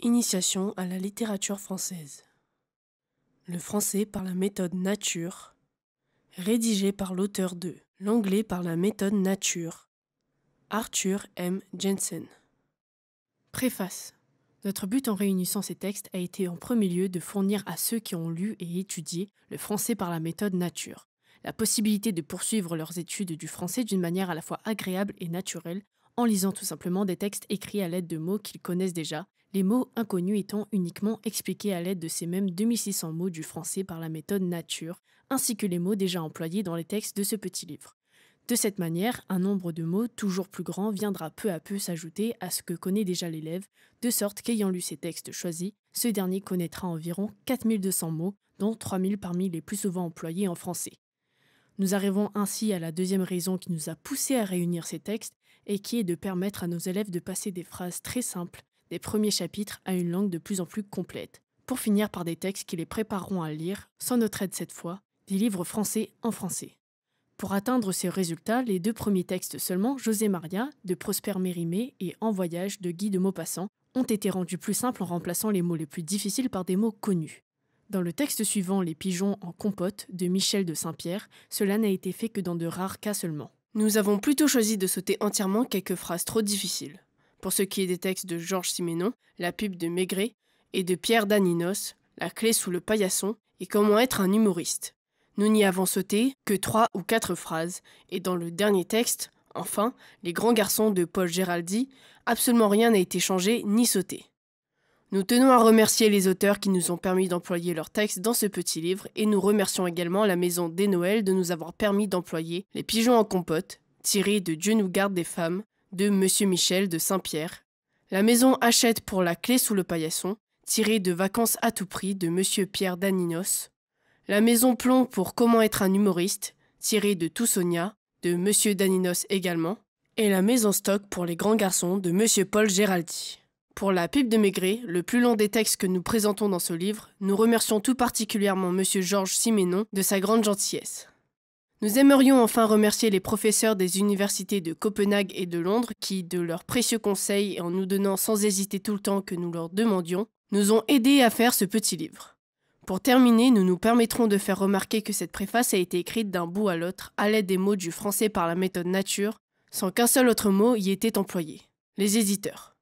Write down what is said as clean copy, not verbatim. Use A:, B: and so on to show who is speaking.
A: Initiation à la littérature française. Le français par la méthode nature, rédigé par l'auteur de L'anglais par la méthode nature, Arthur M. Jensen. Préface. Notre but en réunissant ces textes a été en premier lieu de fournir à ceux qui ont lu et étudié le français par la méthode nature la possibilité de poursuivre leurs études du français d'une manière à la fois agréable et naturelle en lisant tout simplement des textes écrits à l'aide de mots qu'ils connaissent déjà, les mots inconnus étant uniquement expliqués à l'aide de ces mêmes 2600 mots du français par la méthode nature, ainsi que les mots déjà employés dans les textes de ce petit livre. De cette manière, un nombre de mots toujours plus grand viendra peu à peu s'ajouter à ce que connaît déjà l'élève, de sorte qu'ayant lu ces textes choisis, ce dernier connaîtra environ 4200 mots, dont 3000 parmi les plus souvent employés en français. Nous arrivons ainsi à la deuxième raison qui nous a poussé à réunir ces textes et qui est de permettre à nos élèves de passer des phrases très simples des premiers chapitres à une langue de plus en plus complète, pour finir par des textes qui les prépareront à lire, sans notre aide cette fois, des livres français en français. Pour atteindre ces résultats, les deux premiers textes seulement, José Maria, de Prosper Mérimée et En voyage, de Guy de Maupassant, ont été rendus plus simples en remplaçant les mots les plus difficiles par des mots connus. Dans le texte suivant, Les pigeons en compote, de Michel de Saint-Pierre, cela n'a été fait que dans de rares cas seulement. Nous avons plutôt choisi de sauter entièrement quelques phrases trop difficiles. Pour ce qui est des textes de Georges Simenon, La pub de Maigret, et de Pierre Daninos, La clé sous le paillasson, et Comment être un humoriste. Nous n'y avons sauté que 3 ou 4 phrases, et dans le dernier texte, enfin, Les grands garçons de Paul Géraldi, absolument rien n'a été changé ni sauté. Nous tenons à remercier les auteurs qui nous ont permis d'employer leurs textes dans ce petit livre et nous remercions également la maison des Noëls de nous avoir permis d'employer Les pigeons en compote, tiré de Dieu nous garde des femmes, de Monsieur Michel de Saint-Pierre, la maison Hachette pour La clé sous le paillasson, tiré de Vacances à tout prix de Monsieur Pierre Daninos, la maison Plomb pour Comment être un humoriste, tiré de Toussonia, de Monsieur Daninos également, et la maison Stock pour Les grands garçons de Monsieur Paul Géraldi. Pour La pipe de Maigret, le plus long des textes que nous présentons dans ce livre, nous remercions tout particulièrement Monsieur Georges Simenon de sa grande gentillesse. Nous aimerions enfin remercier les professeurs des universités de Copenhague et de Londres qui, de leurs précieux conseils et en nous donnant sans hésiter tout le temps que nous leur demandions, nous ont aidés à faire ce petit livre. Pour terminer, nous nous permettrons de faire remarquer que cette préface a été écrite d'un bout à l'autre à l'aide des mots du français par la méthode nature, sans qu'un seul autre mot y ait été employé. Les éditeurs.